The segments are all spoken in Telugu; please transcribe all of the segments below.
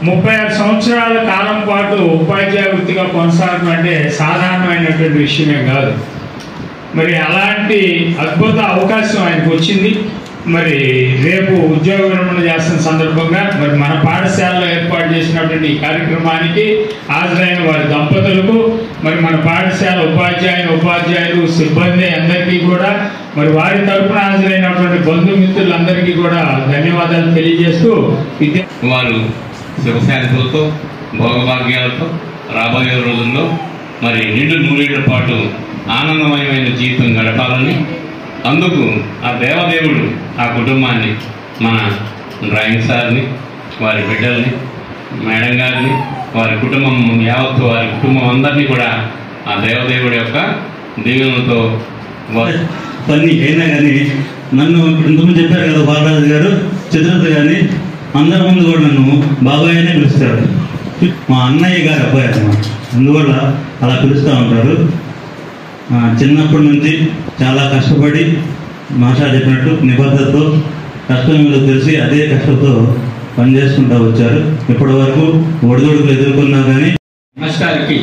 36 సంవత్సరాల కాలం పాటు ఉపాధ్యాయ వృత్తిగా కొనసాగడం అంటే సాధారణమైనటువంటి విషయమే కాదు. మరి అలాంటి అద్భుత అవకాశం ఆయనకు వచ్చింది. మరి రేపు ఉద్యోగ విరమణ చేస్తున్న సందర్భంగా మరి మన పాఠశాలలో ఏర్పాటు చేసినటువంటి ఈ కార్యక్రమానికి హాజరైన వారి దంపతులకు, మరి మన పాఠశాల ఉపాధ్యాయులు సిబ్బంది అందరికీ కూడా, మరి వారి తరఫున హాజరైనటువంటి బంధుమిత్రులందరికీ కూడా ధన్యవాదాలు తెలియజేస్తూ వారు శుభశాంతులతో భోగభాగ్యాలతో రాబోయే రోజుల్లో మరి నిండు నూరేళ్ల పాటు ఆనందమయమైన జీవితం గడపాలని, అందుకు ఆ దేవదేవుడు ఆ కుటుంబాన్ని, మన డ్రాయింగ్ సార్ని, వారి బిడ్డల్ని, మేడం గారిని, వారి కుటుంబం యావత్తు వారి కుటుంబం అందరినీ కూడా ఆ దేవదేవుడి యొక్క దీవెనలతో పని అయినా కానీ నన్ను ఇంతకుముందు చెప్పారు కదా బాలరాజు గారు, చిత్రత కానీ అందరి ముందు కూడా నన్ను బాబాయ్ అనే పిలుస్తారు. మా అన్నయ్య గారు అబ్బాయి అన్నమాట, అందువల్ల అలా పిలుస్తూ ఉంటారు. చిన్నప్పటి నుంచి చాలా కష్టపడి మాషా చెప్పినట్టు నిబద్ధతతో కష్టం మీద తెలిసి అదే కష్టంతో పనిచేసుకుంటూ వచ్చారు. ఇప్పటి వరకు ఒడిదొడుకులు ఎదుర్కొన్నా కానీ. మాస్టర్కి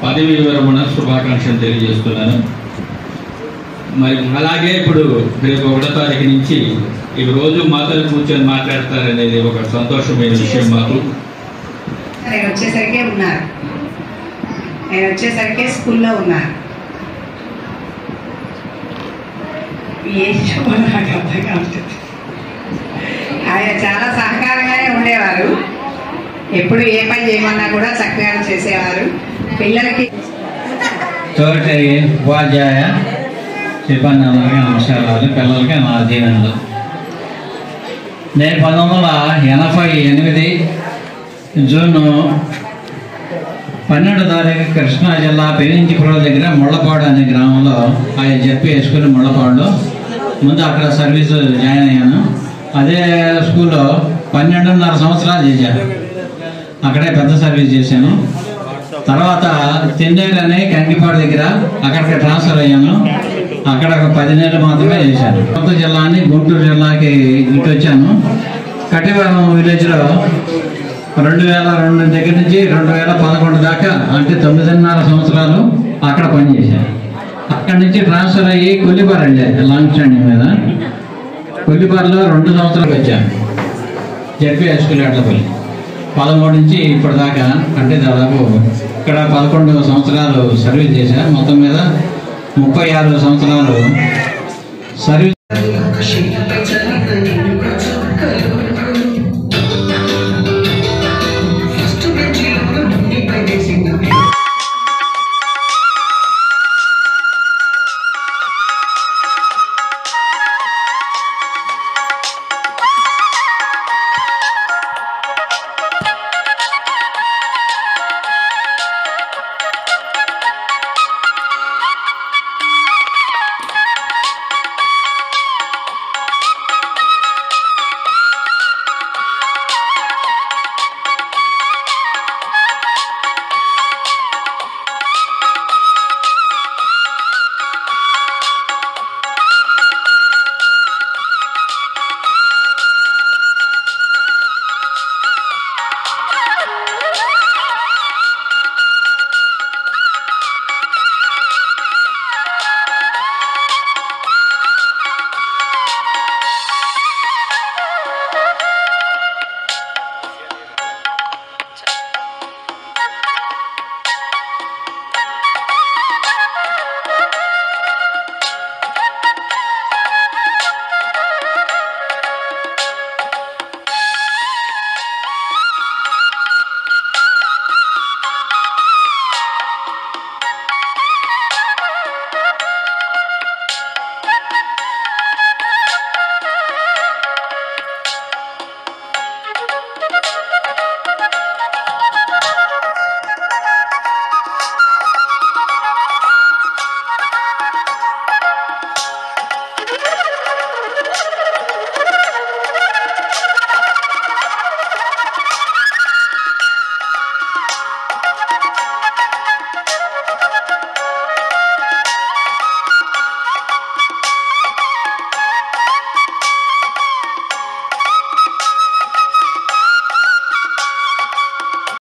పదవి విరమణ శుభాకాంక్షలు తెలియజేస్తున్నాను. మరి అలాగే ఇప్పుడు రేపు 1వ తారీఖు నుంచి ఈ రోజు మాతలు కూర్చొని మాట్లాడతారనేది ఒక సంతోషమైన విషయం మాకు. నేను వచ్చేసరికి స్కూల్లో ఉన్నారు. ఆయన చాలా సహకారంగానే ఉండేవారు. ఎప్పుడు ఏ పని చేయమన్నా కూడా చక్కగా చేసేవారు. పిల్లలకి తోటి ఉపాధ్యాయ సిబ్బంది నమస్కారాలు, పిల్లలకి నా దీవెనలు. నేను 1988 జూన్ 12వ తారీఖు కృష్ణా జిల్లా పెరించిపురం దగ్గర ముళ్ళపాడు అనే గ్రామంలో ఆయన చెప్పి స్కూల్ ముళ్ళపాడులో ముందు అక్కడ సర్వీసు జాయిన్ అయ్యాను. అదే స్కూల్లో 12.5 సంవత్సరాలు చేశాను. అక్కడే పెద్ద సర్వీస్ చేశాను. తర్వాత తెండేరు అనే కంకిపాడు దగ్గర అక్కడికి ట్రాన్స్ఫర్ అయ్యాను. అక్కడ ఒక 10 నెలలు మాత్రమే చేశాను. కొత్త జిల్లాని గుంటూరు జిల్లాకి ఇటు వచ్చాను. కట్టివరం విలేజ్లో 2002 దగ్గర నుంచి 2011 దాకా, అంటే 9.5 సంవత్సరాలు అక్కడ పనిచేశాను. అక్కడి నుంచి ట్రాన్స్ఫర్ అయ్యి కొల్లిపారు వెళ్ళాను లాంగ్ స్టాండింగ్ మీద. కొల్లిపారులో 2 సంవత్సరాలు వచ్చాను. జడ్పీ హై స్కూల్ అట్లపల్లి 13 నుంచి ఇప్పటిదాకా, అంటే దాదాపు ఇక్కడ 11 సంవత్సరాలు సర్వీస్ చేశాను. మొత్తం మీద 36 సంవత్సరాలు సర్వీస్.